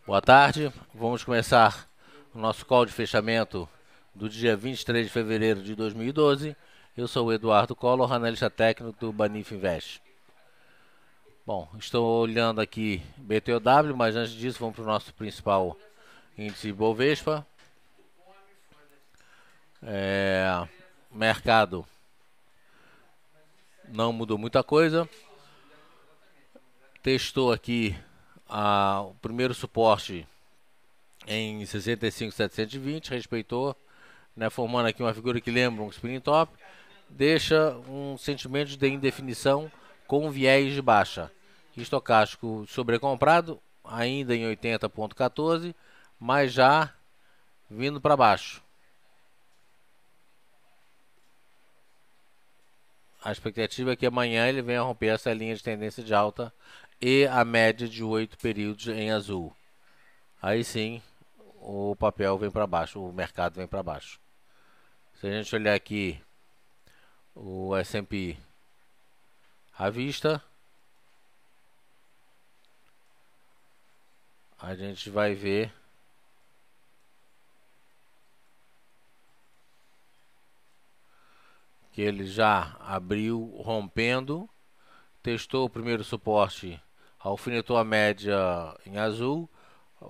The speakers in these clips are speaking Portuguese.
Boa tarde, vamos começar o nosso call de fechamento do dia 23 de fevereiro de 2012. Eu sou o Eduardo Collor, analista técnico do Banif Invest. Bom, estou olhando aqui BTOW, mas antes disso vamos para o nosso principal índice Bovespa. O mercado não mudou muita coisa. Testou aqui o primeiro suporte em 65.720, respeitou, né, formando aqui uma figura que lembra um spinning top, deixa um sentimento de indefinição com viés de baixa. Estocástico sobrecomprado, ainda em 80,14, mas já vindo para baixo. A expectativa é que amanhã ele venha romper essa linha de tendência de alta e a média de 8 períodos em azul. Aí sim, o papel vem para baixo, o mercado vem para baixo. Se a gente olhar aqui o S&P à vista, a gente vai ver que ele já abriu rompendo, testou o primeiro suporte, alfinetou a média em azul,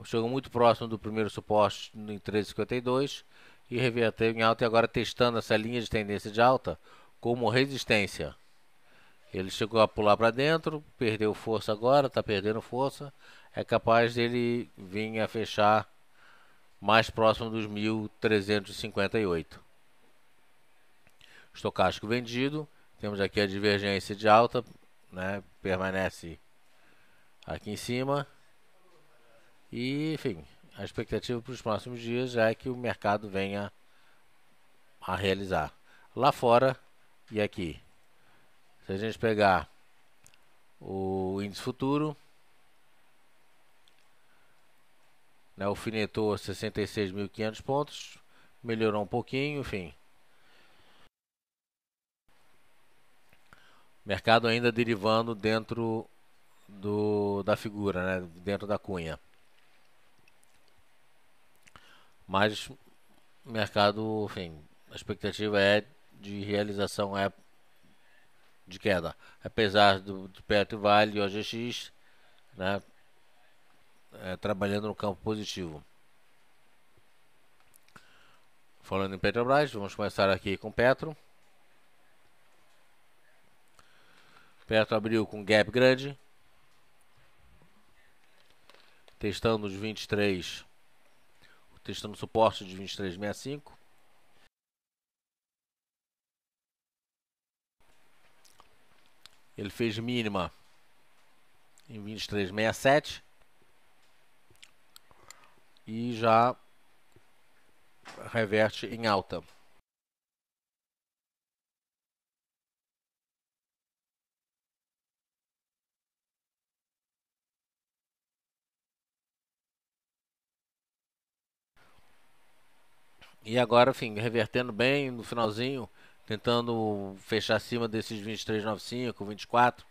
chegou muito próximo do primeiro suporte em 13,52 e reverteu em alta, e agora testando essa linha de tendência de alta como resistência. Ele chegou a pular para dentro, perdeu força agora, está perdendo força, é capaz dele vir a fechar mais próximo dos 1.358. Estocástico vendido, temos aqui a divergência de alta, né, permanece aqui em cima. E, enfim, a expectativa para os próximos dias é que o mercado venha a realizar. Lá fora e aqui, se a gente pegar o índice futuro, né, alfinetou 66.500 pontos, melhorou um pouquinho, enfim. Mercado ainda derivando dentro da figura, né, dentro da cunha. Mas o mercado, enfim, a expectativa é de realização de queda. Apesar do Petro Vale e OGX, né, trabalhando no campo positivo. Falando em Petrobras, vamos começar aqui com Petro. Petro abriu com gap grande, testando os 23, testando o suporte de 23,65. Ele fez mínima em 23,67 e já reverte em alta. E agora, enfim, revertendo bem no finalzinho, tentando fechar acima desses 23,95, 24.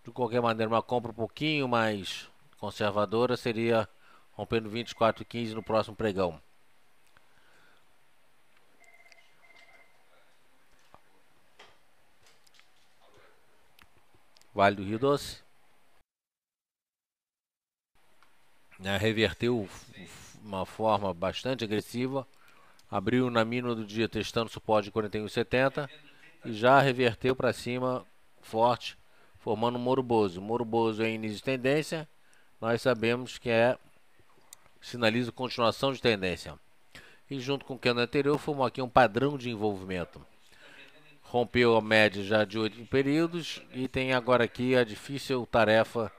De qualquer maneira, uma compra um pouquinho mais conservadora seria rompendo 24,15 no próximo pregão. Vale do Rio Doce, né, reverteu uma forma bastante agressiva, abriu na mínima do dia testando suporte de 41,70 e já reverteu para cima forte, formando um Moro Bozo. Moro Bozo em início de tendência, nós sabemos que sinaliza continuação de tendência. E junto com o candle anterior, formou aqui um padrão de envolvimento. Rompeu a média já de 8 períodos e tem agora aqui a difícil tarefa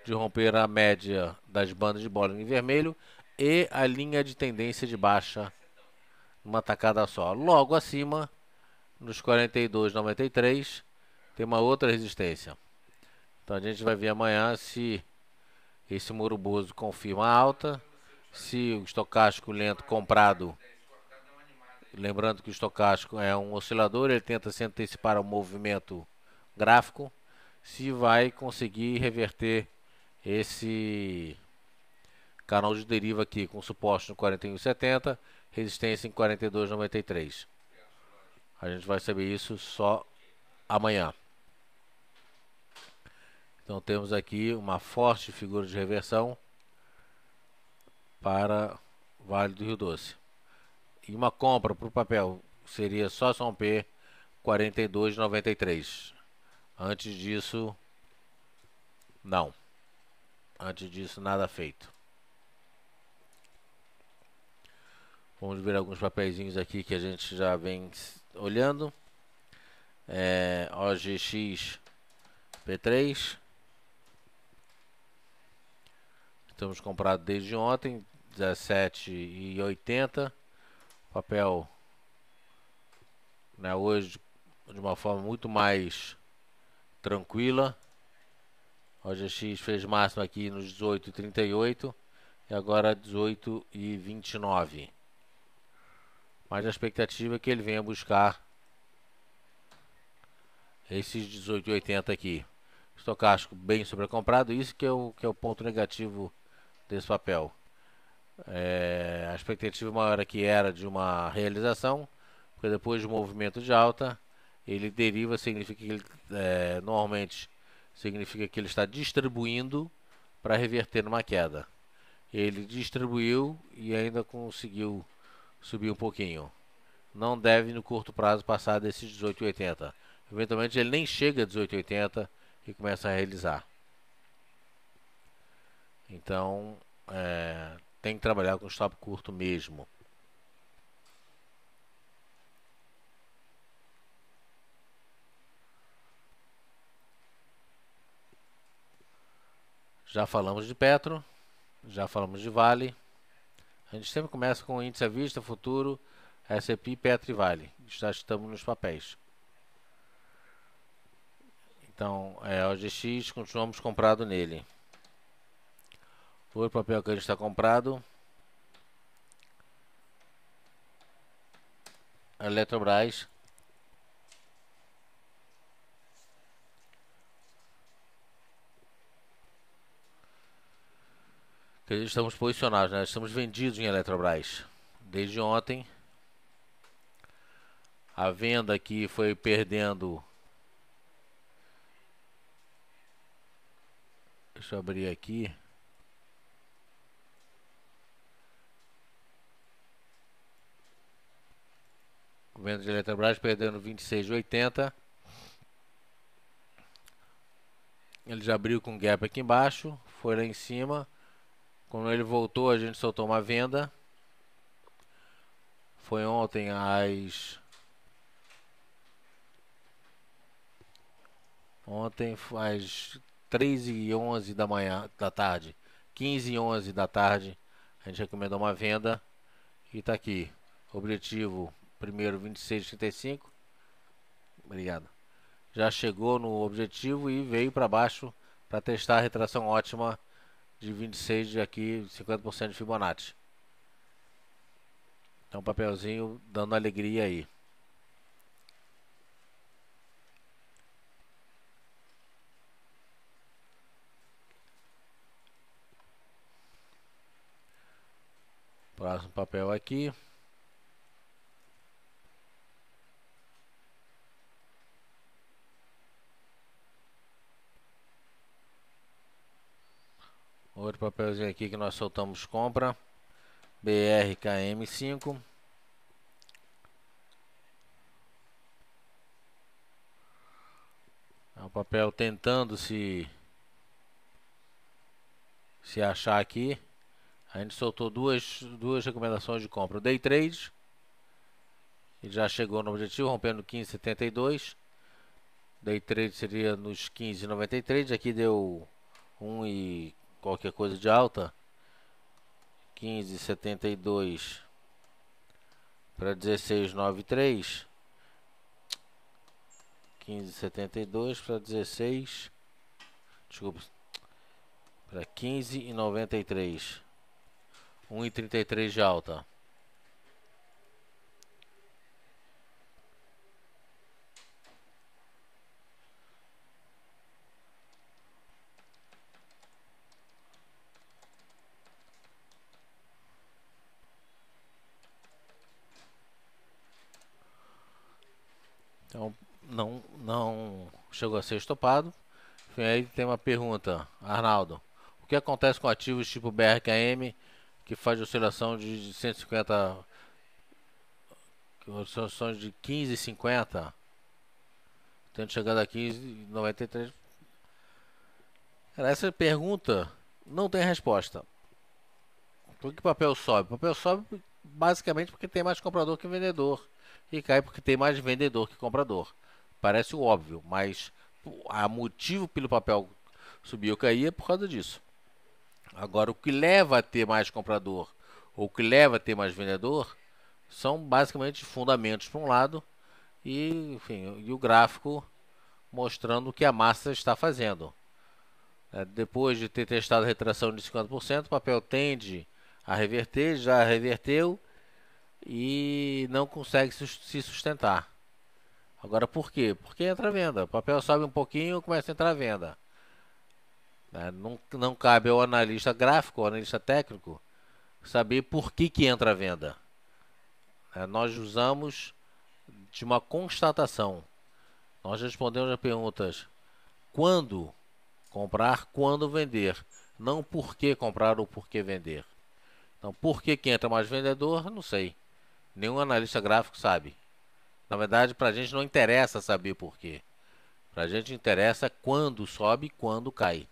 de romper a média das bandas de Bollinger em vermelho e a linha de tendência de baixa numa tacada só. Logo acima, nos 42,93, tem uma outra resistência. Então a gente vai ver amanhã se esse Moro Bozo confirma a alta, se o estocástico lento comprado, lembrando que o estocástico é um oscilador, ele tenta se antecipar ao movimento gráfico, se vai conseguir reverter esse Canal de deriva aqui com suporte no 41,70, resistência em 42,93. A gente vai saber isso só amanhã. Então temos aqui uma forte figura de reversão para Vale do Rio Doce. E uma compra para o papel seria só São P 42,93. Antes disso, não. Antes disso, nada feito. Vamos ver alguns papeizinhos aqui que a gente já vem olhando. OGX P3. Estamos comprados desde ontem, 17,80. Papel, né, hoje de uma forma muito mais tranquila. O OGX fez máximo aqui nos 18,38 e agora 18,29. Mas a expectativa é que ele venha buscar esses 18,80 aqui. Estocástico bem sobrecomprado, isso que é o ponto negativo desse papel. A expectativa maior aqui era de uma realização, porque depois do movimento de alta, ele deriva, significa que ele, normalmente significa que ele está distribuindo para reverter numa queda. Ele distribuiu e ainda conseguiu subir um pouquinho. Não deve no curto prazo passar desses 18,80. Eventualmente ele nem chega a 18,80 e começa a realizar. Então tem que trabalhar com stop curto mesmo. Já falamos de Petro, já falamos de Vale. A gente sempre começa com índice à vista, futuro, S&P, Petro e Vale. Já estamos nos papéis. Então, OGX, continuamos comprado nele. Outro papel que a gente está comprado, Eletrobras. Que estamos posicionados, né? Estamos vendidos em Eletrobras. Desde ontem, a venda aqui foi perdendo. Deixa eu abrir aqui. Venda de Eletrobras perdendo 26,80. Ele já abriu com gap aqui embaixo, foi lá em cima. Quando ele voltou, a gente soltou uma venda. Foi ontem às 3h11 da tarde, 15h11 da tarde, a gente recomendou uma venda e tá aqui. Objetivo primeiro 26,35. Obrigado. Já chegou no objetivo e veio para baixo para testar a retração ótima de 26 de aqui, 50% de Fibonacci. Então papelzinho dando alegria aí. Próximo papel aqui. Outro papelzinho aqui que nós soltamos compra. BRKM5. É um papel tentando se achar aqui. A gente soltou duas recomendações de compra. O Day Trade. Ele já chegou no objetivo, rompendo 15,72. Day Trade seria nos 15,93. Aqui deu 1 e qualquer coisa de alta. 15,72 para 16,93. 15,72 para 16. Desculpa. Para 15,93. 1,33 de alta. Então não chegou a ser estopado. Enfim, aí tem uma pergunta, Arnaldo. O que acontece com ativos tipo BRKM que faz oscilação de 150, oscilações de 15,50, tendo chegado a 15,93? Essa pergunta não tem resposta. Por que o papel sobe? O papel sobe basicamente porque tem mais comprador que vendedor. E cai porque tem mais vendedor que comprador. Parece óbvio, mas o motivo pelo papel subir ou cair é por causa disso. Agora, o que leva a ter mais comprador ou o que leva a ter mais vendedor são basicamente fundamentos para um lado e, enfim, e o gráfico mostrando o que a massa está fazendo. Depois de ter testado a retração de 50%, o papel tende a reverter, já reverteu e não consegue se sustentar. Agora por quê? Porque entra a venda. O papel sobe um pouquinho e começa a entrar a venda. Não cabe ao analista gráfico, ao analista técnico, saber por que entra a venda. Nós usamos de uma constatação. Nós respondemos as perguntas: quando comprar, quando vender. Não por que comprar ou por que vender. Então, por que entra mais vendedor? Não sei. Nenhum analista gráfico sabe. Na verdade, para a gente não interessa saber por quê. Para a gente interessa quando sobe e quando cai.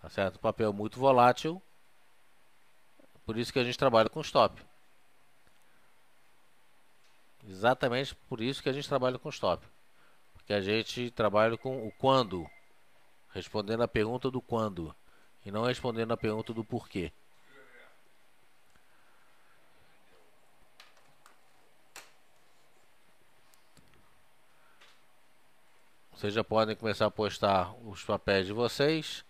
Tá certo? O papel é muito volátil, por isso que a gente trabalha com stop. Exatamente por isso que a gente trabalha com stop. Porque a gente trabalha com o quando, respondendo a pergunta do quando, e não respondendo a pergunta do porquê. Vocês já podem começar a postar os papéis de vocês.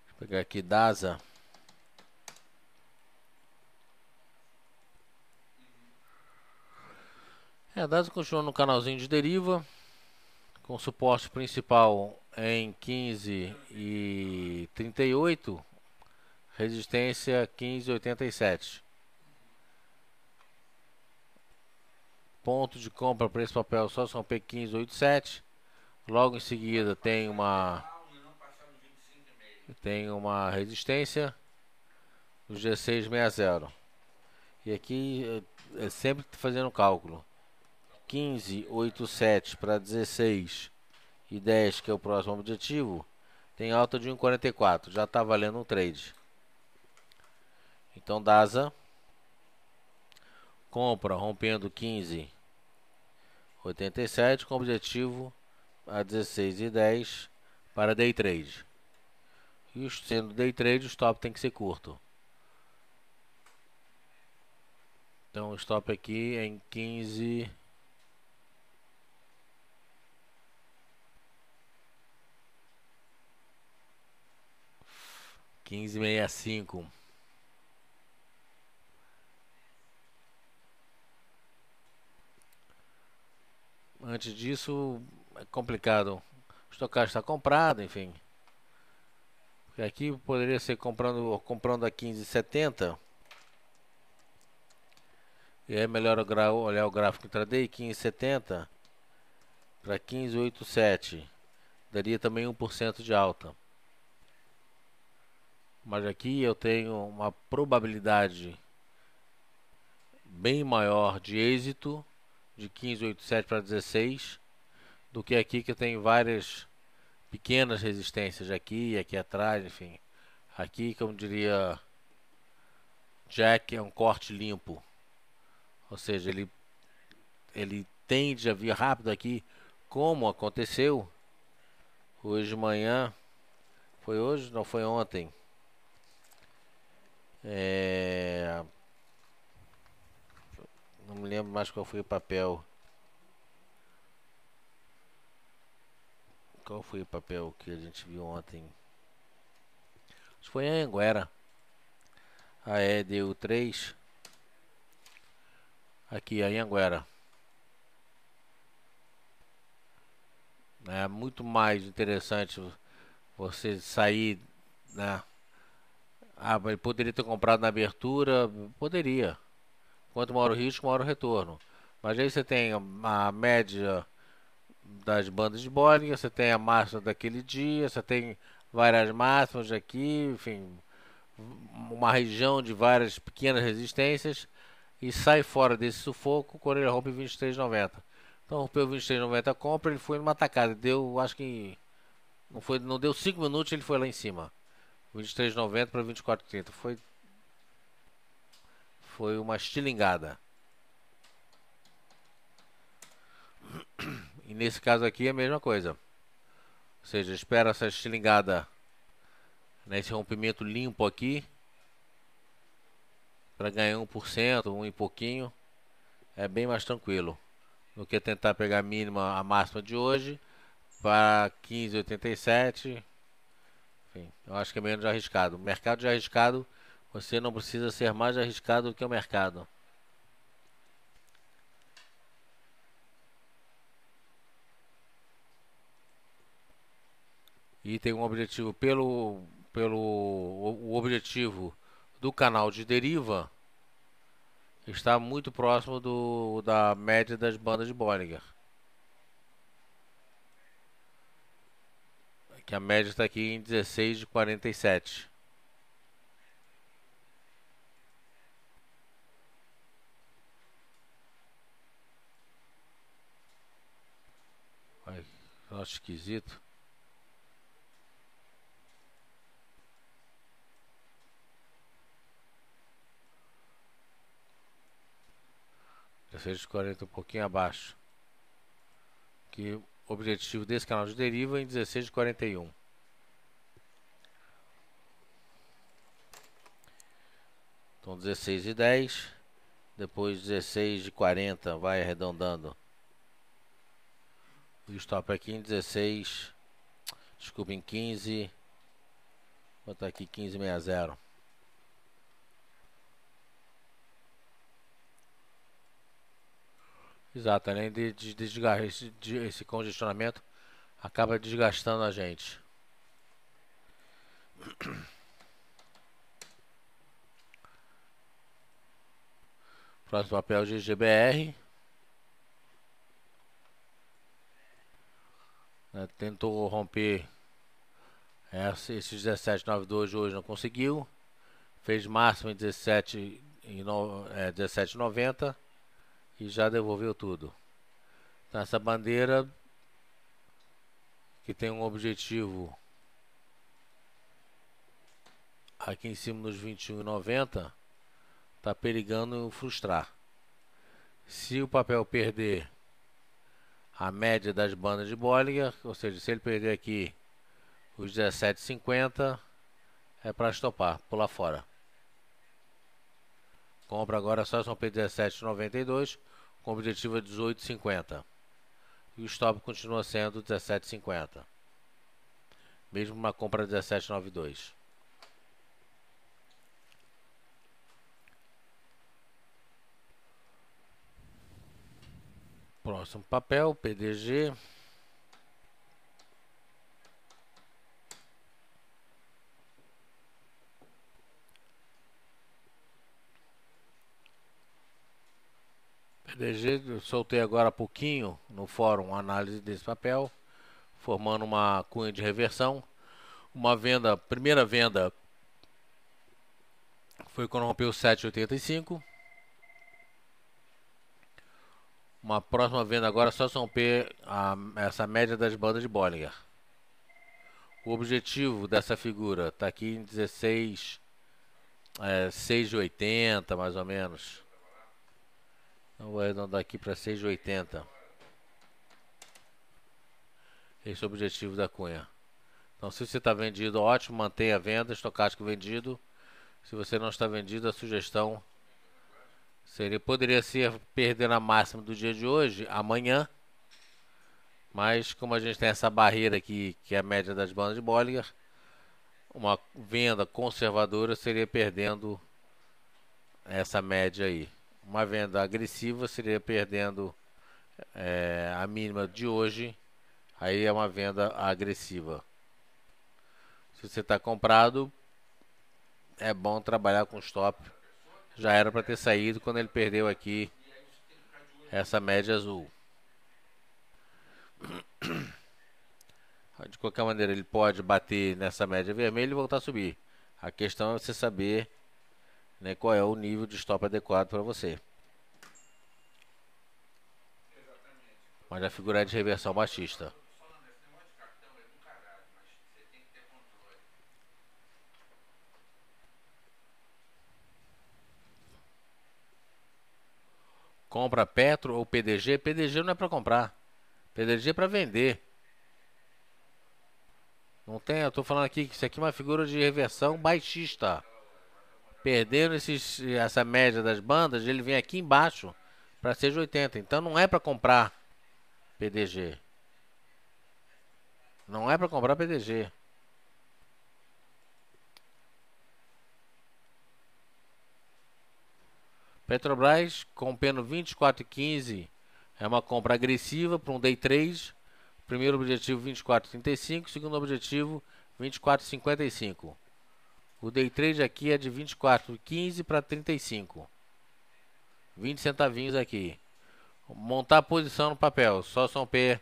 Vou pegar aqui DASA. A DASA continua no canalzinho de deriva, com suporte principal em 15,38, resistência 15,87. Ponto de compra para esse papel só são P15,87. Logo em seguida tem uma resistência, o G660. E aqui é sempre fazendo cálculo. 15,87 para 16,10, que é o próximo objetivo, tem alta de 1,44. Já está valendo um trade. Então DASA compra rompendo 15,87 com objetivo a 16,10 para day trade. E sendo day trade, o stop tem que ser curto. Então o stop aqui é em 15,65. Antes disso é complicado. O estocástico está comprado, enfim. Porque aqui poderia ser comprando a 15,70. E é melhor olhar o gráfico intraday, 15,70 para 15,87. Daria também 1% de alta. Mas aqui eu tenho uma probabilidade bem maior de êxito de 15,87 para 16 do que aqui, que eu tenho várias pequenas resistências aqui e aqui atrás, enfim. Aqui, como diria Jack, é um corte limpo. Ou seja, ele tende a vir rápido aqui, como aconteceu hoje de manhã. Foi hoje? Não, foi ontem. Não me lembro mais qual foi o papel. Qual foi o papel que a gente viu ontem? Acho que foi a Anguera. A EDU3. Aqui, a Anguera. É muito mais interessante você sair, né, ele poderia ter comprado na abertura, poderia. Quanto maior o risco, maior o retorno. Mas aí você tem a média das bandas de Bollinger, você tem a máxima daquele dia, você tem várias máximas aqui, enfim, uma região de várias pequenas resistências e sai fora desse sufoco quando ele rompe 23,90. Então rompeu 23,90 a compra, ele foi numa tacada, deu, acho que não deu 5 minutos, ele foi lá em cima. 23,90 para 24,30. Foi uma estilingada. E nesse caso aqui é a mesma coisa. Ou seja, espera essa estilingada nesse rompimento limpo aqui para ganhar 1%, um e pouquinho. É bem mais tranquilo do que tentar pegar a mínima, a máxima de hoje para 15,87. Enfim, eu acho que é menos arriscado. O mercado de arriscado, você não precisa ser mais arriscado do que o mercado. E tem um objetivo o objetivo do canal de deriva está muito próximo da média das bandas de Bollinger. Que a média está aqui em 16,47. Ai, acho esquisito. $16,40 um pouquinho abaixo. Que o objetivo desse canal de deriva é em 16,41. Então 16,10. Depois 16,40 vai arredondando. O stop aqui em 16. Desculpa, em 15. Vou botar aqui 15,60. Exato, além de desgastar esse congestionamento, acaba desgastando a gente. Próximo papel GGBR. Tentou romper esses 17,92 hoje, não conseguiu. Fez máximo em 17,90 e já devolveu tudo. Então, essa bandeira que tem um objetivo aqui em cima nos 21,90 está perigando frustrar. Se o papel perder a média das bandas de Bollinger, ou seja, se ele perder aqui os 17,50, é para estopar, pular fora. Compra agora só são P 17,92 com objetivo de 18,50. E o stop continua sendo 17,50. Mesmo uma compra 17,92. Próximo papel, PDG. PDG, eu soltei agora há pouquinho no fórum a análise desse papel, formando uma cunha de reversão. Uma venda, primeira venda foi quando rompeu 7,85. Uma próxima venda agora só se romper essa média das bandas de Bollinger. O objetivo dessa figura está aqui em 6,80 mais ou menos. Então vou arredondar aqui para 6,80. Esse é o objetivo da cunha. Então, se você está vendido, ótimo, mantenha a venda, estocástico vendido. Se você não está vendido, a sugestão poderia ser perder na máxima do dia de hoje, amanhã. Mas como a gente tem essa barreira aqui, que é a média das bandas de Bollinger, uma venda conservadora seria perdendo essa média aí. Uma venda agressiva seria perdendo a mínima de hoje. Aí é uma venda agressiva. Se você está comprado, é bom trabalhar com stop. Já era para ter saído quando ele perdeu aqui essa média azul. De qualquer maneira, ele pode bater nessa média vermelha e voltar a subir. A questão é você saber, né, qual é o nível de stop adequado para você. Mas a figura é de reversão baixista. Compra Petro ou PDG? PDG não é para comprar. PDG é para vender. Não tem, eu tô falando aqui que isso aqui é uma figura de reversão baixista. Perdendo essa média das bandas, ele vem aqui embaixo para 6,80. Então não é para comprar PDG. Não é para comprar PDG. Petrobras comprando 24,15 é uma compra agressiva para um day trade. Primeiro objetivo 24,35, segundo objetivo 24,55. O day trade aqui é de 24,15 para 35. 20 centavinhos aqui. Montar a posição no papel. Só São P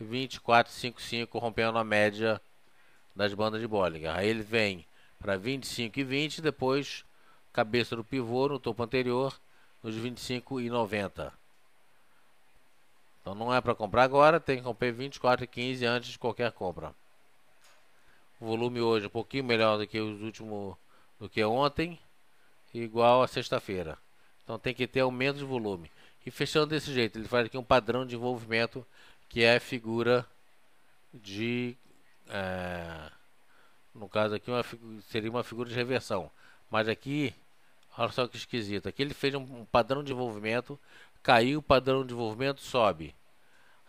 24,55 rompendo a média das bandas de Bollinger. Aí ele vem para 25,20, depois cabeça do pivô no topo anterior nos 25,90. Então não é para comprar agora, tem que comprar 24,15 antes de qualquer compra. O volume hoje um pouquinho melhor do que os últimos, do que ontem, igual a sexta-feira. Então tem que ter aumento de volume. E fechando desse jeito, ele faz aqui um padrão de envolvimento que é a figura de, no caso aqui seria uma figura de reversão. Mas aqui, olha só que esquisito. Aqui ele fez um padrão de envolvimento, caiu o padrão de envolvimento, sobe.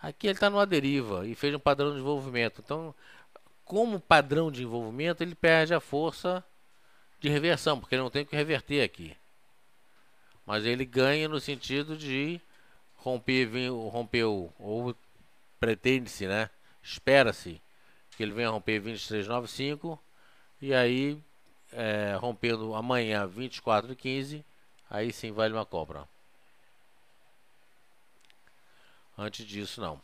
Aqui ele está numa deriva e fez um padrão de envolvimento. Então, como padrão de envolvimento, ele perde a força de reversão, porque ele não tem que reverter aqui. Mas ele ganha no sentido de rompeu, ou pretende-se, né? Espera-se que ele venha romper 23,95 e aí, rompendo amanhã 24,15, aí sim vale uma compra. Antes disso, não.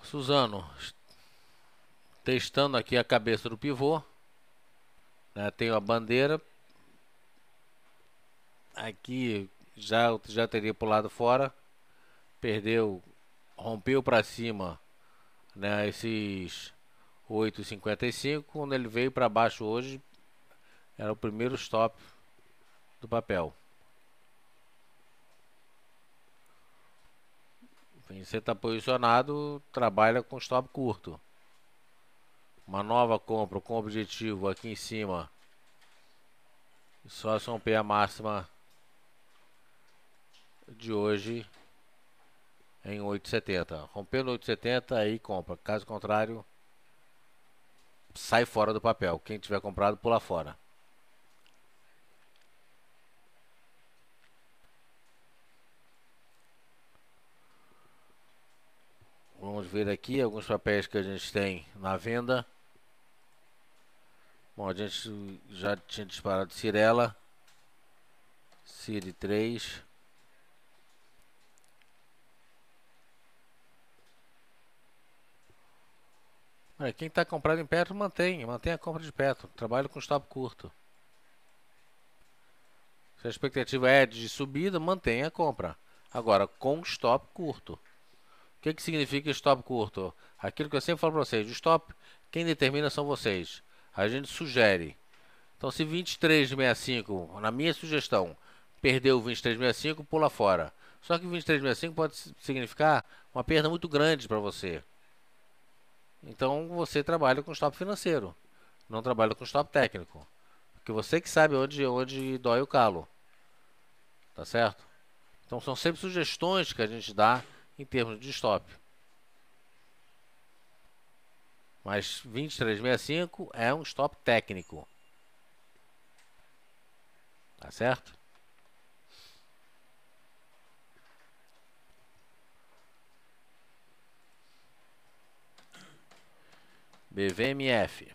Suzano, testando aqui a cabeça do pivô, né? Tenho a bandeira. Aqui já teria pulado fora. Perdeu, rompeu para cima, né, esses 8,55. Quando ele veio para baixo hoje, era o primeiro stop do papel. Você está posicionado, trabalha com stop curto. Uma nova compra com objetivo aqui em cima. Só romper a máxima de hoje em 8,70. Rompendo 8,70, aí compra. Caso contrário, sai fora do papel. Quem tiver comprado, pula fora. Vamos ver aqui alguns papéis que a gente tem na venda. Bom, a gente já tinha disparado Cirela, CIRI 3. Quem está comprado em Petro mantém a compra de Petro. Trabalho com stop curto. Se a expectativa é de subida, mantém a compra. Agora, com stop curto. O que significa stop curto? Aquilo que eu sempre falo para vocês, o stop, quem determina são vocês. A gente sugere. Então, se 23,65, na minha sugestão, perdeu 23,65, pula fora. Só que 23,65 pode significar uma perda muito grande para você. Então, você trabalha com stop financeiro, não trabalha com stop técnico. Porque você que sabe onde dói o calo. Tá certo? Então, são sempre sugestões que a gente dá em termos de stop. Mas 23,65 é um stop técnico. Tá certo? BVMF.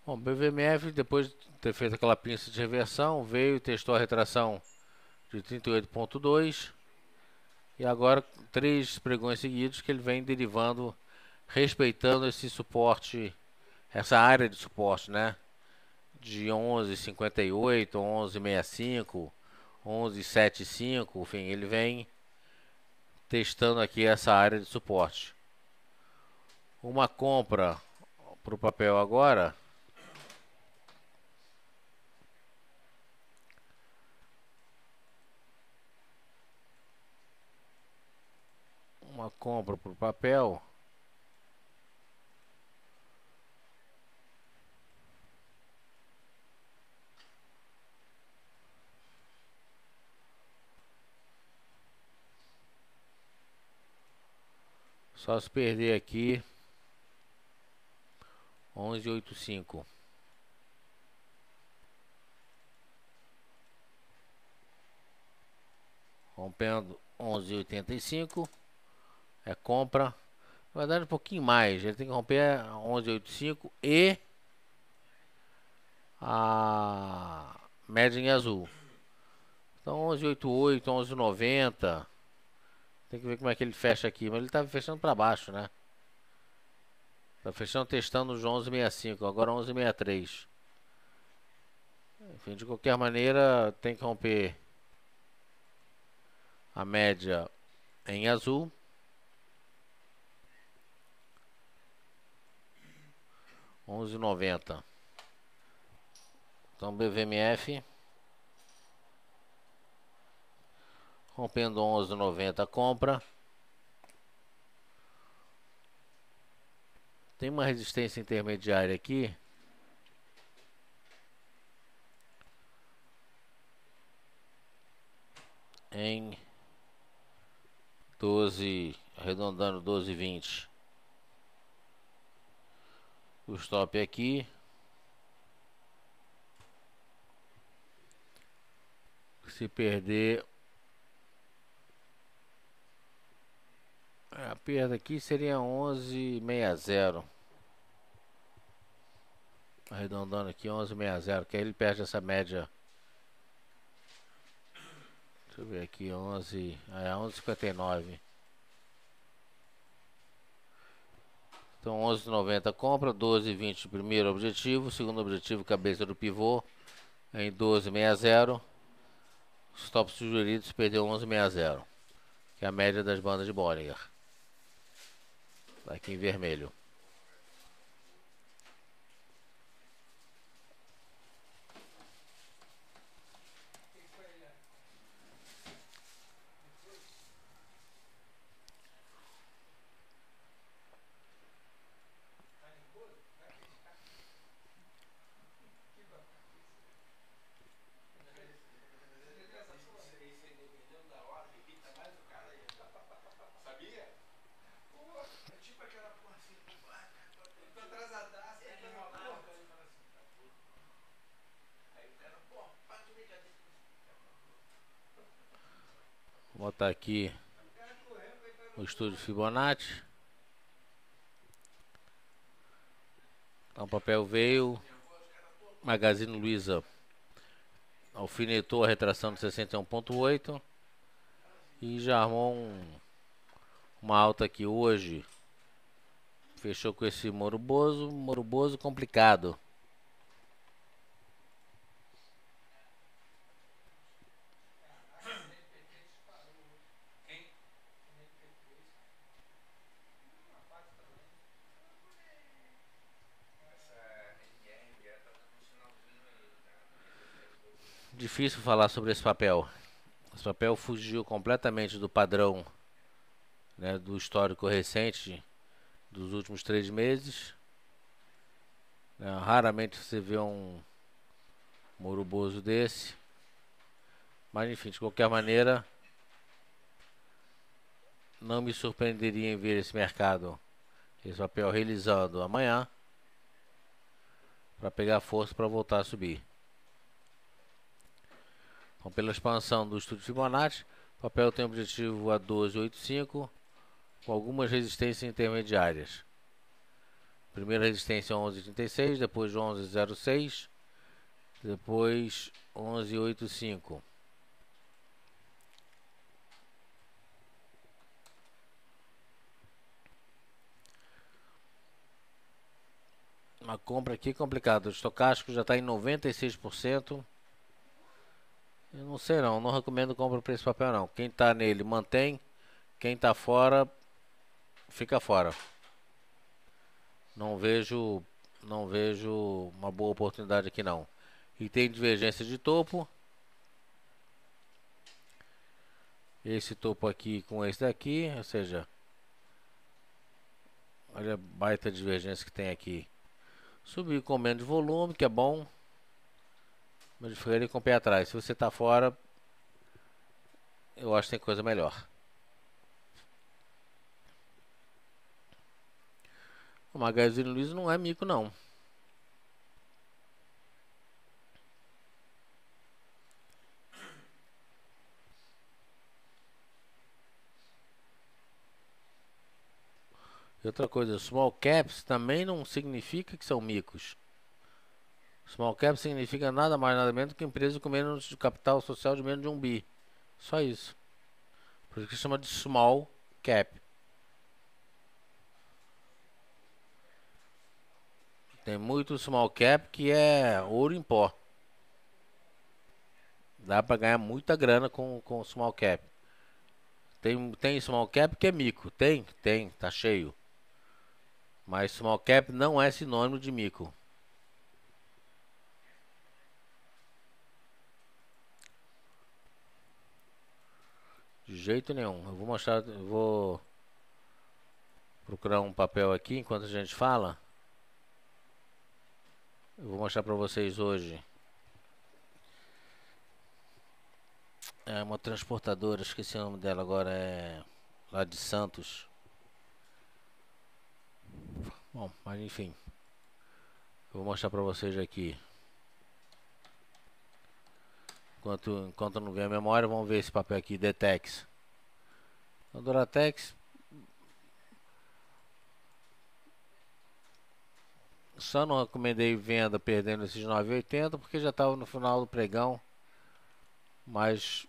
Bom, BVMF, depois de ter feito aquela pinça de reversão, veio e testou a retração de 38,2 e agora 3 pregões seguidos que ele vem derivando, respeitando esse suporte, essa área de suporte, né? De 11,58, 11,65, 11,75, enfim, ele vem testando aqui essa área de suporte. Uma compra para o papel agora. Uma compra para o papel. Só se perder aqui 11,85. Rompendo 11,85 é compra. Na verdade, um pouquinho mais. Ele tem que romper 11,85 e a média em azul. Então 11,88, 11,90. Tem que ver como é que ele fecha aqui. Mas ele tá fechando para baixo, né? Tá fechando testando os 11,65. Agora 11,63. Enfim, de qualquer maneira, tem que romper a média em azul. 11,90. Então BVMF rompendo 11,90 compra. Tem uma resistência intermediária aqui. Em 12, arredondando 12,20. O stop aqui. Se perder, a perda aqui seria 11,60. Arredondando aqui 11,60, que aí ele perde essa média. Deixa eu ver aqui, 11,59. Então 11,90 compra, 12,20 primeiro objetivo, segundo objetivo cabeça do pivô em 12,60. Stop sugerido se perdeu 11,60, que é a média das bandas de Bollinger. Tá aqui em vermelho. Vou botar aqui o estudo Fibonacci. Então o papel veio. Magazine Luiza alfinetou a retração de 61,8 e já armou uma alta aqui hoje. Fechou com esse moroboso complicado. Difícil falar sobre esse papel. Esse papel fugiu completamente do padrão né, do histórico recente dos últimos 3 meses. Raramente você vê um moroboso desse. Mas enfim, de qualquer maneira, não me surpreenderia em ver esse mercado, esse papel realizando amanhã, para pegar força para voltar a subir. Então, pela expansão do estudo Fibonacci, o papel tem objetivo a 12,85 com algumas resistências intermediárias. Primeira resistência 11,36, depois 11,06, depois 11,85. Uma compra aqui complicada. O estocástico já está em 96%. Eu não sei não recomendo compra para esse papel não. Quem está nele mantém, quem está fora fica fora. Não vejo uma boa oportunidade aqui não. E tem divergência de topo. Esse topo aqui com esse daqui, ou seja, olha a baita divergência que tem aqui. Subir com menos volume, que é bom, mas diferente com o pé atrás. Se você está fora, eu acho que tem coisa melhor. O Magazine Luiza não é mico não. E outra coisa, small caps também não significa que são micos. Small cap significa nada mais nada menos que empresa com menos de capital social de menos de 1 bi. Só isso. Por isso que chama de small cap. Tem muito small cap que é ouro em pó. Dá pra ganhar muita grana com small cap. Tem small cap que é mico. Tem, tá cheio. Mas small cap não é sinônimo de mico. De jeito nenhum. Eu vou procurar um papel aqui enquanto a gente fala. Eu vou mostrar pra vocês hoje. É uma transportadora, esqueci o nome dela agora, é lá de Santos. Bom, mas enfim. Eu vou mostrar pra vocês aqui. Enquanto não vem a memória, vamos ver esse papel aqui, Detex. A Doratex, só não recomendei venda perdendo esses 9,80 porque já estava no final do pregão. Mas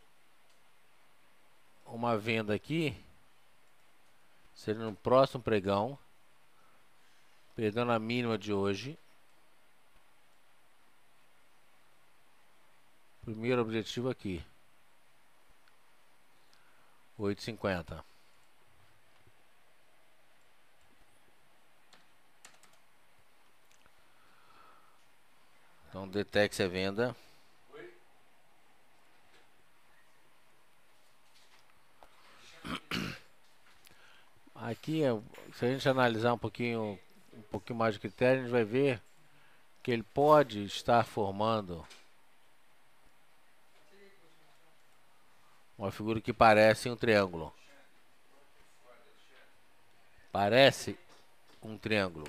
uma venda aqui seria no próximo pregão, perdendo a mínima de hoje. Primeiro objetivo aqui, 8,50. Então Detex é venda. Aqui, se a gente analisar um pouquinho mais de critério, a gente vai ver que ele pode estar formando uma figura que parece um triângulo. Parece um triângulo.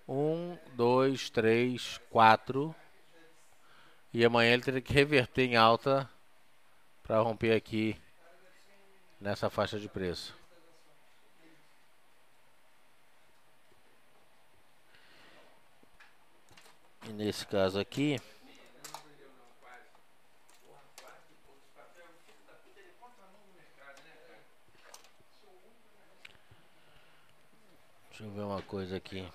1, 2, 3, 4. E amanhã ele teria que reverter em alta para romper aqui nessa faixa de preço. E nesse caso aqui, deixa eu ver uma coisa aqui.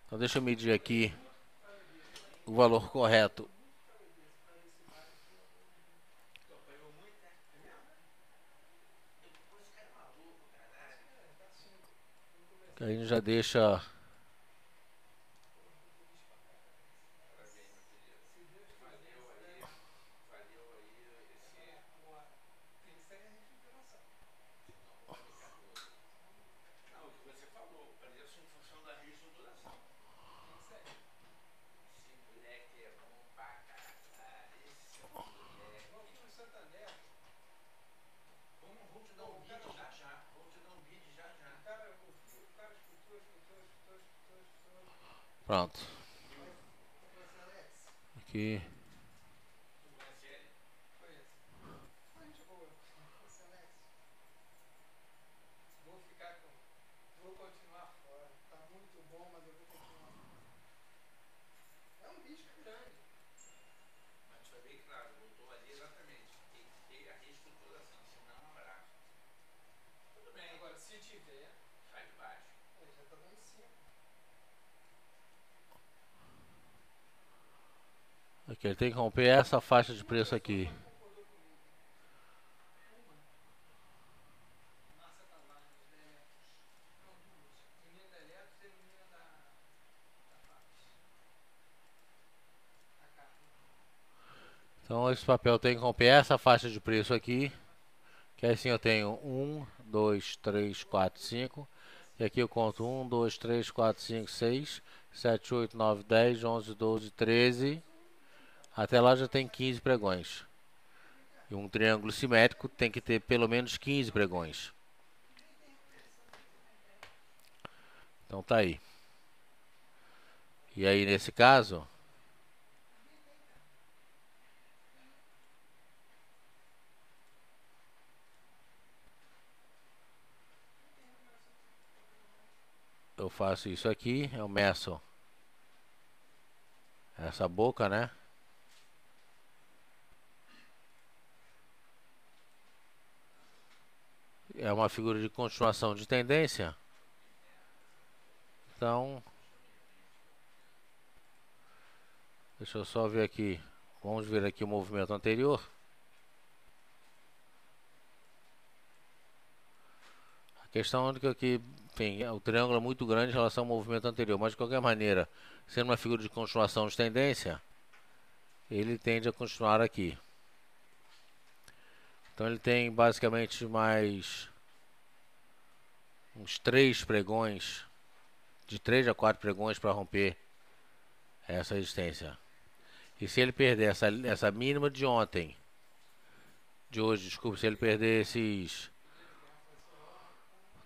Então deixa eu medir aqui o valor correto. Que a gente já deixa. Pronto. Aqui. Aqui, ele tem que romper essa faixa de preço aqui. Então esse papel tem que romper essa faixa de preço aqui. Que assim eu tenho 1, 2, 3, 4, 5. E aqui eu conto 1, 2, 3, 4, 5, 6, 7, 8, 9, 10, 11, 12, 13. Até lá já tem 15 pregões. E um triângulo simétrico tem que ter pelo menos 15 pregões. Então tá aí. E aí nesse caso, eu faço isso aqui, eu meço essa boca, né? É uma figura de continuação de tendência. Então, deixa eu só ver aqui. Vamos ver aqui o movimento anterior. A questão única é que, enfim, o triângulo é muito grande em relação ao movimento anterior, mas de qualquer maneira, sendo uma figura de continuação de tendência, ele tende a continuar aqui. Então ele tem basicamente mais uns 3 pregões, de 3 a 4 pregões para romper essa resistência. E se ele perder essa mínima de ontem, de hoje, desculpa, se ele perder esses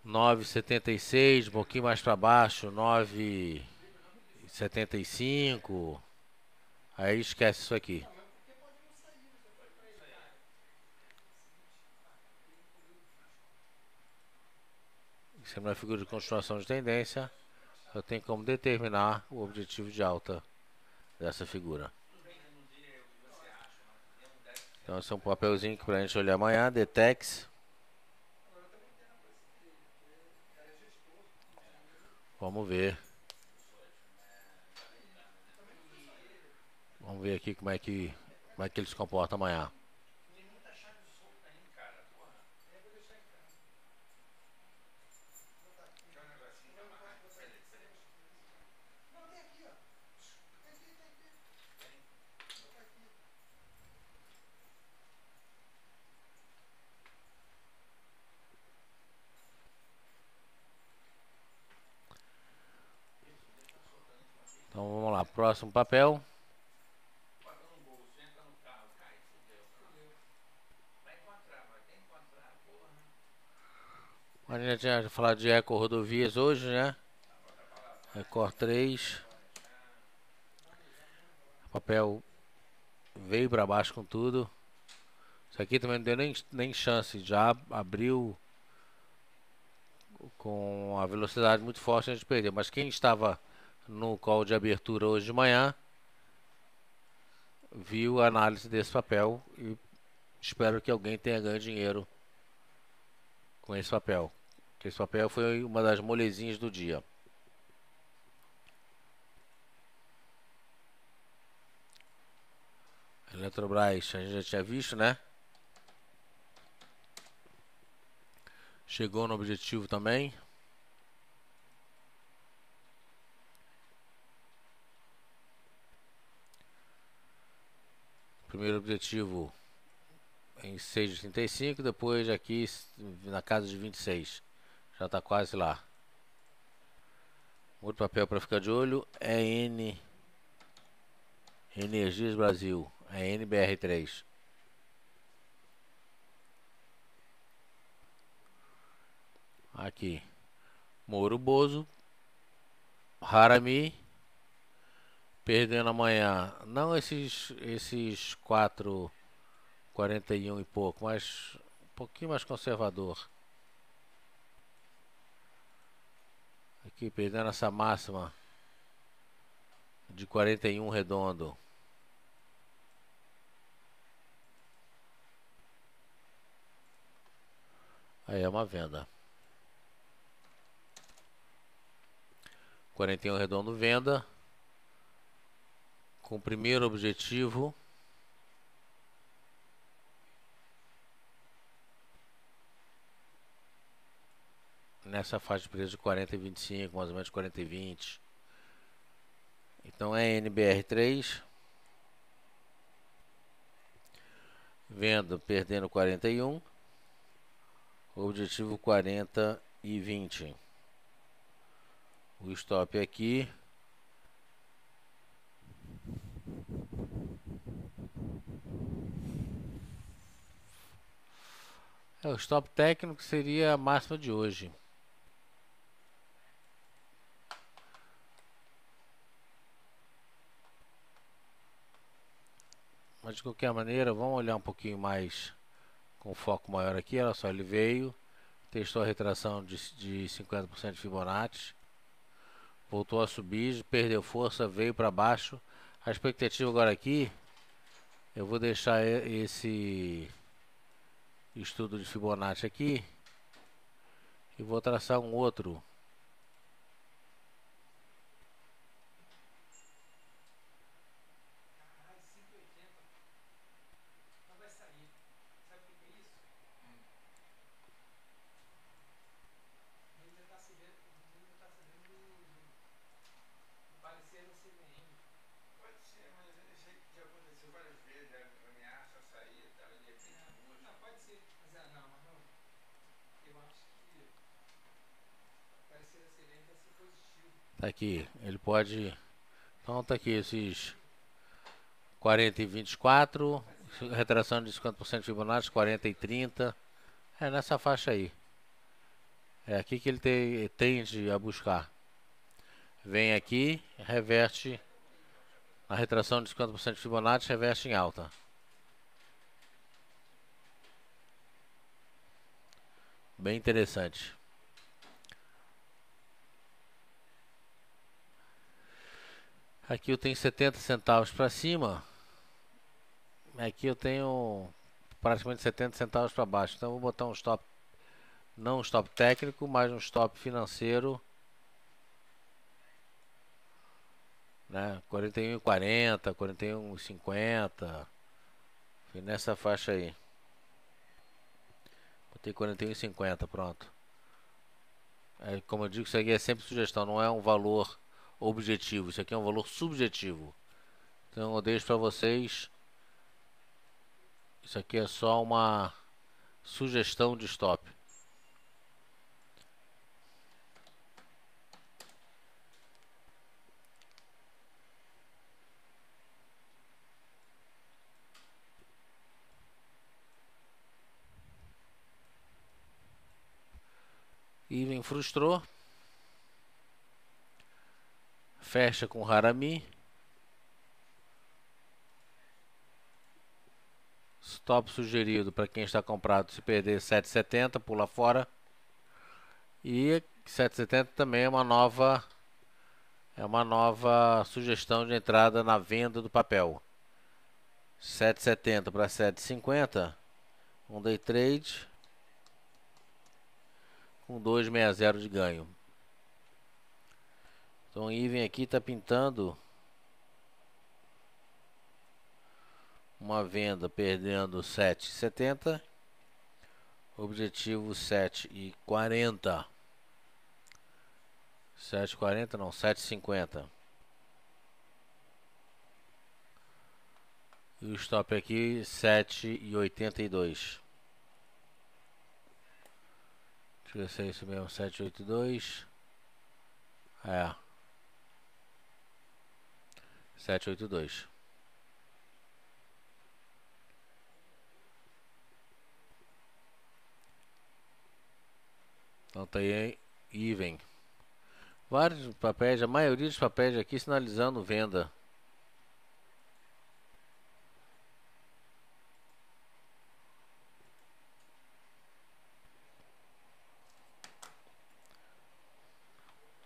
9,76, um pouquinho mais para baixo, 9,75, aí esquece isso aqui. Sendo uma figura de continuação de tendência, eu tenho como determinar o objetivo de alta dessa figura. Então esse é um papelzinho para a gente olhar amanhã, Detex. Vamos ver. Vamos ver aqui como é que ele se comporta amanhã. Então vamos lá, próximo papel. A gente já tinha falado de Eco Rodovias hoje, né? Record 3. O papel veio para baixo com tudo. Isso aqui também não deu nem chance. Já abriu com a velocidade muito forte, a gente perdeu. Mas quem estava no call de abertura hoje de manhã viu a análise desse papel e espero que alguém tenha ganho dinheiro com esse papel. Esse papel foi uma das molezinhas do dia. Eletrobras, a gente já tinha visto, né? Chegou no objetivo também. Primeiro objetivo em 6,35, depois aqui na casa de 26. Já está quase lá. Outro papel para ficar de olho é Energias Brasil, é NBR3. Aqui, Moro Bozo, Harami, perdendo amanhã, não esses 4,41 e pouco, mas um pouquinho mais conservador. Aqui, perdendo essa máxima de 41 redondo. Aí é uma venda. 41 redondo venda. Com o primeiro objetivo nessa faixa de preço de 40 e 25, mais ou menos 40 e 20. Então é NBR3. Venda perdendo 41. Objetivo 40 e 20. O stop aqui. O stop técnico seria a máxima de hoje. Mas de qualquer maneira, vamos olhar um pouquinho mais com foco maior aqui. Olha só, ele veio, testou a retração de 50% de Fibonacci, voltou a subir, perdeu força, veio para baixo. A expectativa agora aqui, eu vou deixar esse estudo de Fibonacci aqui e vou traçar um outro. Tá aqui, ele pode. Então tá aqui esses 40 e 24, retração de 50% de Fibonacci, 40 e 30. É nessa faixa aí. É aqui que ele tende a buscar. Vem aqui, reverte a retração de 50% de Fibonacci, reverte em alta. Bem interessante. Aqui eu tenho 70 centavos para cima. Aqui eu tenho praticamente 70 centavos para baixo. Então eu vou botar um stop, não um stop técnico, mas um stop financeiro, né? 41,40, 41,50. Nessa faixa aí. Botei 41,50, pronto. Como eu digo, isso aqui é sempre sugestão, não é um valor objetivo, isso aqui é um valor subjetivo. Então eu deixo para vocês. Isso aqui é só uma sugestão de stop. Even frustrou. Fecha com Harami. Stop sugerido para quem está comprado se perder 7,70, pula fora. E 7,70 também é uma nova sugestão de entrada na venda do papel. 7,70 para 7,50, um day trade com 2,60 de ganho. Então o Even aqui está pintando uma venda perdendo 7,70, objetivo 7,40. 7,40 não, 7,50. E o stop aqui 7,82. Deixa eu ver se é isso mesmo, 782. É. 782. Então tá aí even. Vários papéis, a maioria dos papéis aqui sinalizando venda.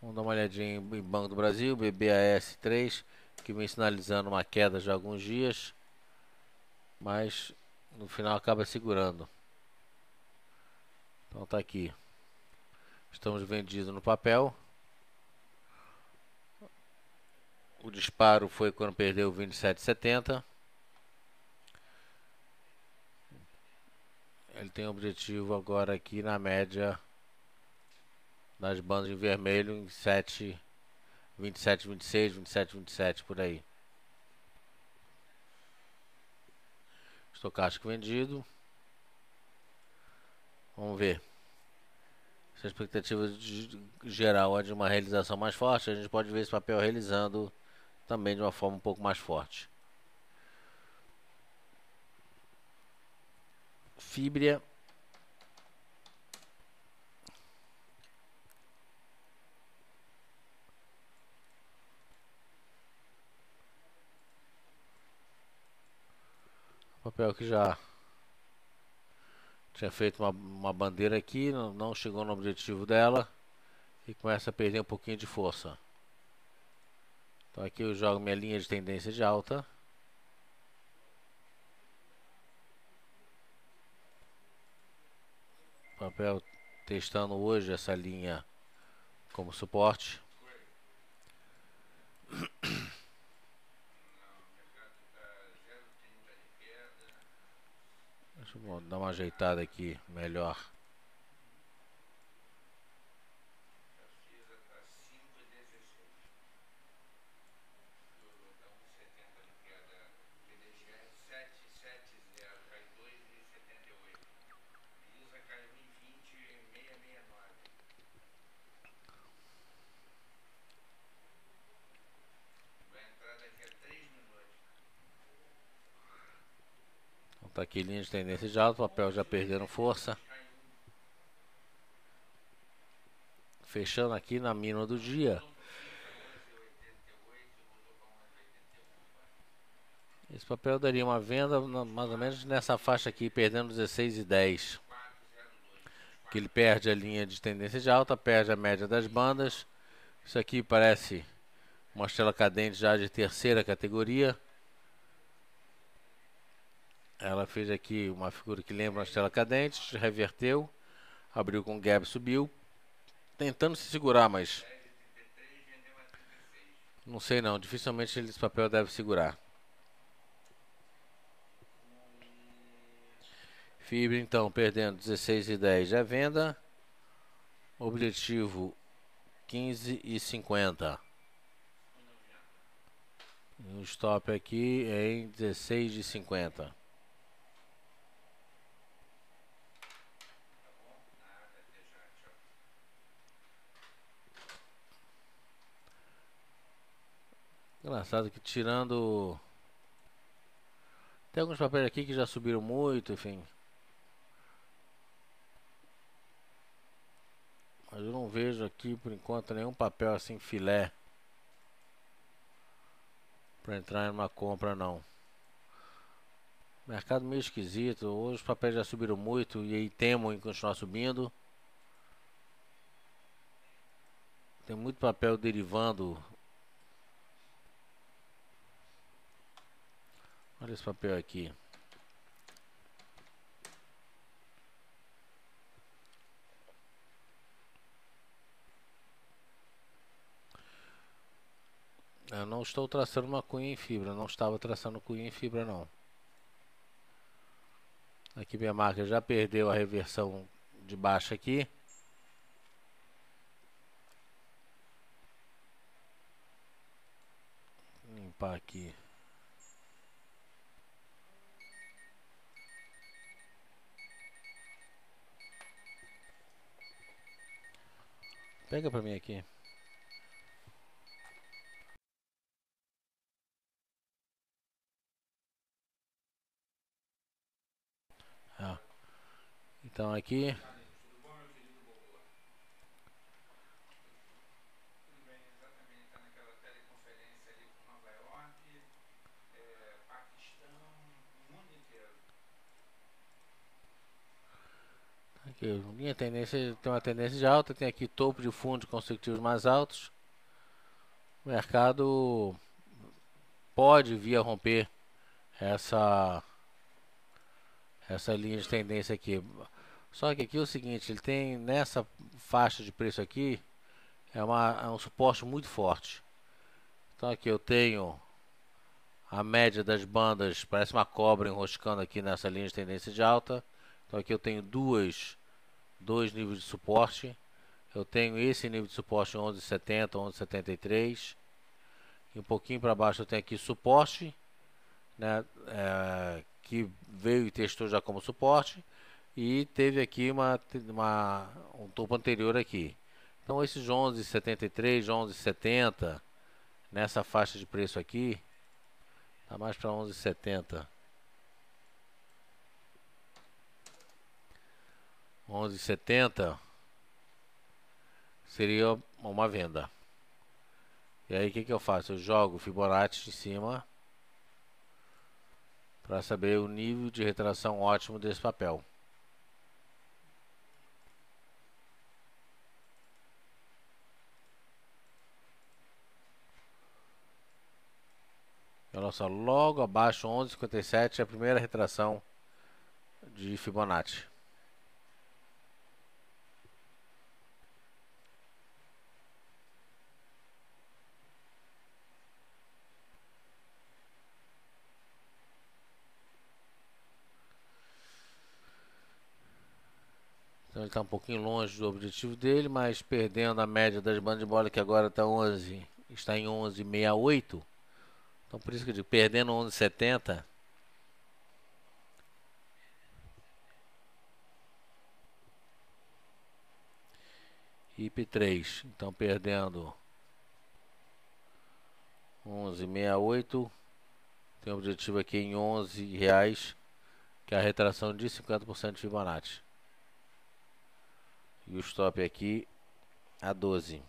Vamos dar uma olhadinha em Banco do Brasil, BBAS3, que vem sinalizando uma queda já há alguns dias, mas no final acaba segurando. Então tá aqui. Estamos vendidos no papel. O disparo foi quando perdeu 27,70. Ele tem objetivo agora aqui na média das bandas em vermelho em 7, 27, 26, 27, 27 por aí. Estocástico vendido. Vamos ver. Se a expectativa geral é de uma realização mais forte, a gente pode ver esse papel realizando também de uma forma um pouco mais forte. Fibria. Papel que já tinha feito uma bandeira aqui, não chegou no objetivo dela e começa a perder um pouquinho de força. Então aqui eu jogo minha linha de tendência de alta. Papel testando hoje essa linha como suporte. Deixa eu dar uma ajeitada aqui melhor. Então tá aqui linha de tendência de alta, papel já perdendo força. Fechando aqui na mínima do dia. Esse papel daria uma venda mais ou menos nessa faixa aqui, perdendo 16,10. Que ele perde a linha de tendência de alta, perde a média das bandas. Isso aqui parece uma estela cadente já de terceira categoria. Ela fez aqui uma figura que lembra uma estela cadente, reverteu, abriu com gap, subiu, tentando se segurar, mas não sei não, dificilmente esse papel deve segurar. Fibra então perdendo 16,10 é venda. Objetivo 15,50. O stop aqui é em 16,50. Engraçado que tirando... Tem alguns papéis aqui que já subiram muito, enfim. Mas eu não vejo aqui por enquanto nenhum papel assim filé para entrar em uma compra não. Mercado meio esquisito. Hoje os papéis já subiram muito e aí temam em continuar subindo. Tem muito papel derivando. Olha esse papel aqui. Eu não estou traçando uma cunha em fibra. Não estava traçando cunha em fibra não. Aqui minha marca já perdeu a reversão de baixa aqui. Vou limpar aqui. Pega pra mim aqui. Ah. Então aqui. Aqui, minha tendência tem uma tendência de alta, tem aqui topo de fundo consecutivos mais altos. O mercado pode vir a romper essa linha de tendência aqui. Só que aqui é o seguinte, ele tem nessa faixa de preço aqui é um suporte muito forte. Então aqui eu tenho a média das bandas, parece uma cobra enroscando aqui nessa linha de tendência de alta. Então aqui eu tenho dois níveis de suporte. Eu tenho esse nível de suporte 11,70, 11,73. E um pouquinho para baixo eu tenho aqui suporte, né, que veio e testou já como suporte. E teve aqui um topo anterior aqui. Então esses 11,73, 11,70 nessa faixa de preço aqui, tá mais para 11,70. 11,70 seria uma venda. E aí o que eu faço? Eu jogo o Fibonacci em cima para saber o nível de retração ótimo desse papel. Olha só, logo abaixo 11,57 é a primeira retração de Fibonacci. Então ele está um pouquinho longe do objetivo dele, mas perdendo a média das bandas de bola que agora está em 11,68. Então por isso que eu digo, perdendo 11,70. IP3, então perdendo 11,68. Tem um objetivo aqui em R$ 11, que é a retração de 50% de Fibonacci. E o stop aqui a 12.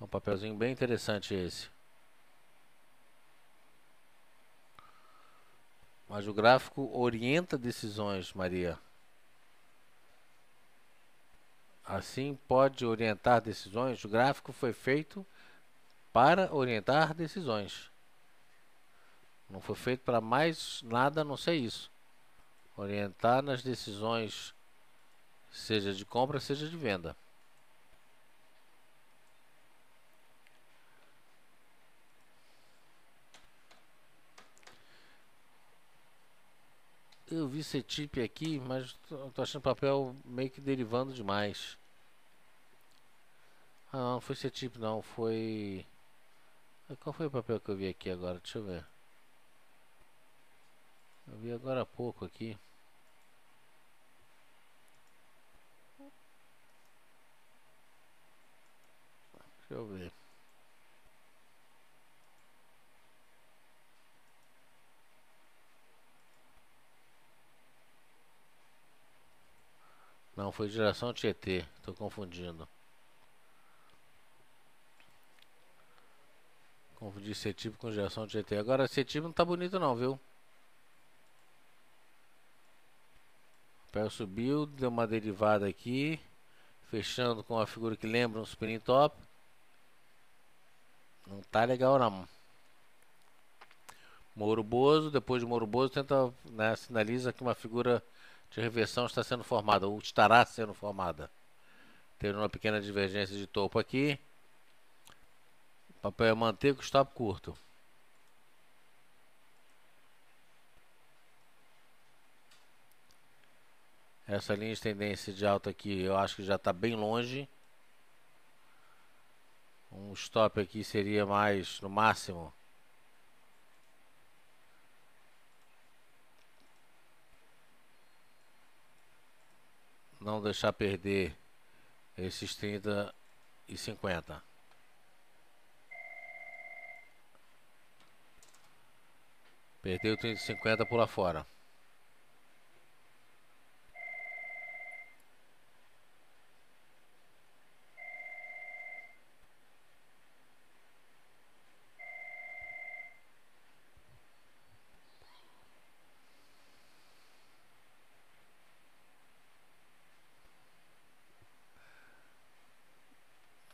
Um papelzinho bem interessante esse. Mas o gráfico orienta decisões, Maria. Assim pode orientar decisões. O gráfico foi feito para orientar decisões. Não foi feito para mais nada a não ser isso. Orientar nas decisões, seja de compra, seja de venda. Eu vi CETIP aqui, mas tô achando o papel meio que derivando demais. Ah, não foi CETIP não, foi... Qual foi o papel que eu vi aqui agora? Deixa eu ver. Eu vi agora há pouco aqui. Deixa eu ver. Não, foi geração Tietê. Tô confundindo. Confundi CETIP com geração Tietê. Agora CETIP não tá bonito não, viu? O papel subiu, deu uma derivada aqui. Fechando com uma figura que lembra um spinning top. Não tá legal não. Moro Bozo, depois de Moro Bozo tenta, né, sinaliza que uma figura de reversão está sendo formada, ou estará sendo formada. Teve uma pequena divergência de topo aqui. O papel é manter com stop curto. Essa linha de tendência de alta aqui eu acho que já está bem longe. Um stop aqui seria mais, no máximo, não deixar perder esses 30 e 50. Perdeu 30 e 50, pula fora.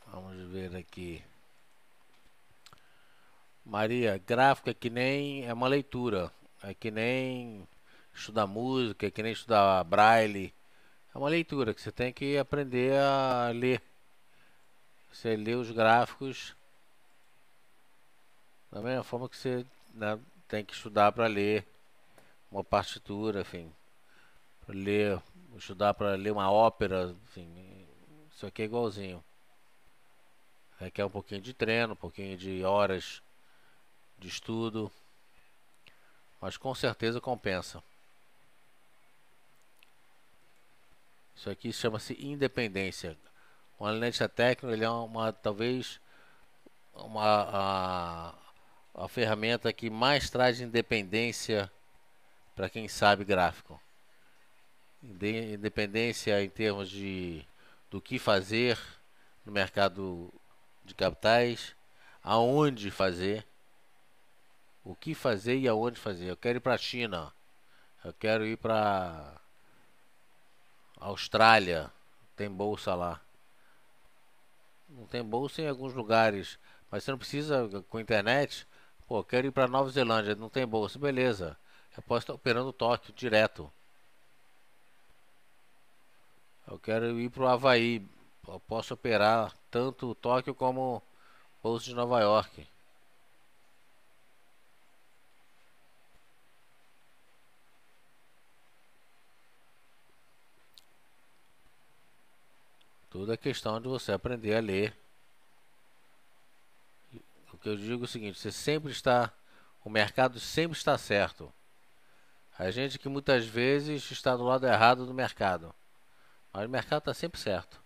Vamos ver aqui. Maria, gráfico é que nem, é uma leitura. É que nem estudar música, é que nem estudar braille. É uma leitura que você tem que aprender a ler. Você lê os gráficos da mesma forma que você, né, tem que estudar para ler uma partitura, enfim, para ler, estudar para ler uma ópera, enfim, isso aqui é igualzinho. Requer um pouquinho de treino, um pouquinho de horas de estudo, mas com certeza compensa. Isso aqui chama-se independência. O analista técnico, ele é talvez a ferramenta que mais traz independência para quem sabe gráfico. Independência em termos do que fazer no mercado de capitais, aonde fazer, o que fazer e aonde fazer. Eu quero ir para a China, eu quero ir para Austrália, tem bolsa lá. Não tem bolsa em alguns lugares, mas você não precisa com internet. Pô, quero ir para Nova Zelândia, não tem bolsa, beleza. Eu posso estar operando Tóquio direto. Eu quero ir para o Havaí, eu posso operar tanto Tóquio como bolsa de Nova York. Tudo é questão de você aprender a ler. O que eu digo é o seguinte, o mercado sempre está certo. A gente que muitas vezes está do lado errado do mercado. Mas o mercado está sempre certo.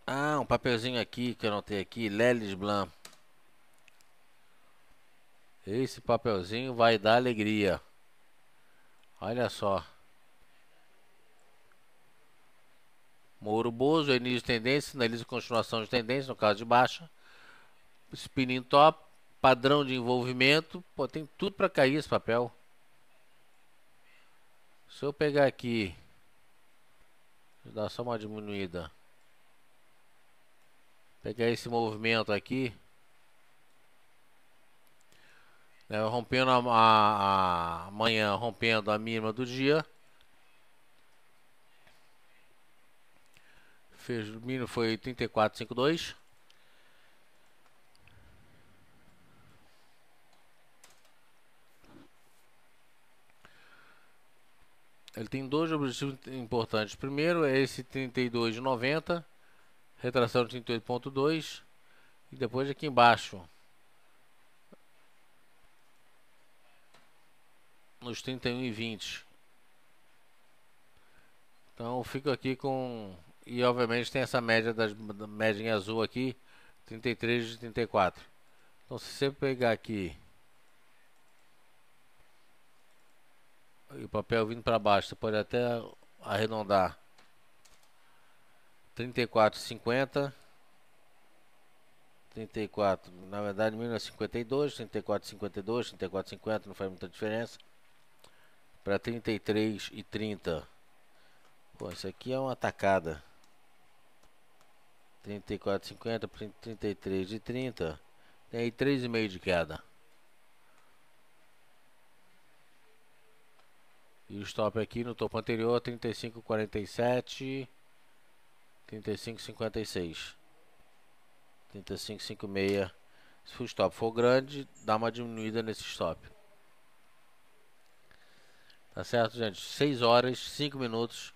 Ah, um papelzinho aqui que eu anotei aqui, Lelis Blanc. Esse papelzinho vai dar alegria. Olha só. Moro Bozo, início de tendência, sinaliza continuação de tendência, no caso de baixa. Spinning top, padrão de envolvimento. Pô, tem tudo para cair esse papel. Se eu pegar aqui, vou dar só uma diminuída. Pegar esse movimento aqui, né, rompendo amanhã, rompendo a mínima do dia. O mínimo foi 34,52. Ele tem dois objetivos importantes. Primeiro é esse 32,90, retração de 38,2 e depois aqui embaixo nos 31,20. Então eu fico aqui com, e obviamente tem essa média da média em azul aqui, 33 de 34. Então se você pegar aqui e o papel vindo para baixo, você pode até arredondar 34,50, 34, na verdade 1952, 34,52, 34,50, não faz muita diferença, para 33,30. Pô, isso aqui é uma tacada. 34,50 para 33,30, tem aí 3,5 de queda. E o stop aqui no topo anterior, 35,47, 35,56, 35,56. Se o stop for grande, dá uma diminuída nesse stop. Tá certo, gente? 6 horas, 5 minutos.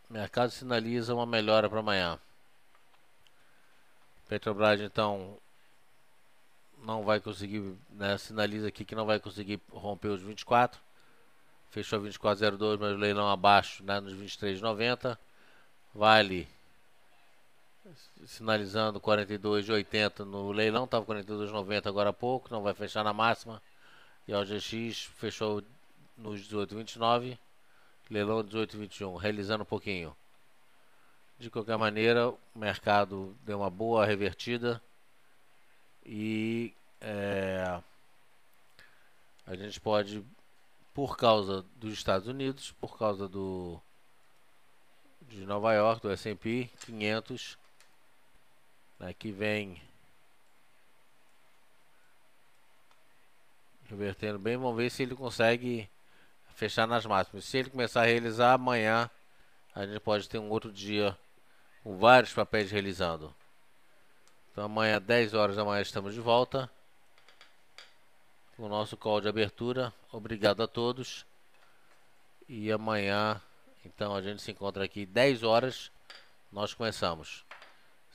O mercado sinaliza uma melhora para amanhã. Petrobras então não vai conseguir, né, sinaliza aqui que não vai conseguir romper os 24. Fechou 24,02, mas o leilão abaixo, né, nos 23,90. Vale sinalizando 42,80 no leilão, estava 42,90 agora há pouco, não vai fechar na máxima. E a OGX fechou nos 18,29, leilão 18,21, realizando um pouquinho. De qualquer maneira, o mercado deu uma boa revertida e a gente pode, por causa dos Estados Unidos, por causa de Nova York, do S&P 500, né, que vem revertendo bem. Vamos ver se ele consegue fechar nas máximas. Se ele começar a realizar amanhã, a gente pode ter um outro dia com vários papéis realizando. Então amanhã, 10 horas da manhã, estamos de volta com o nosso call de abertura. Obrigado a todos. E amanhã, então, a gente se encontra aqui 10 horas. Nós começamos.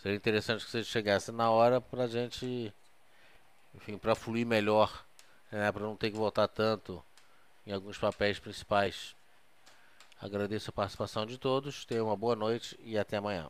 Seria interessante que você chegasse na hora para a gente, enfim, para fluir melhor, né, para não ter que voltar tanto em alguns papéis principais. Agradeço a participação de todos. Tenham uma boa noite e até amanhã.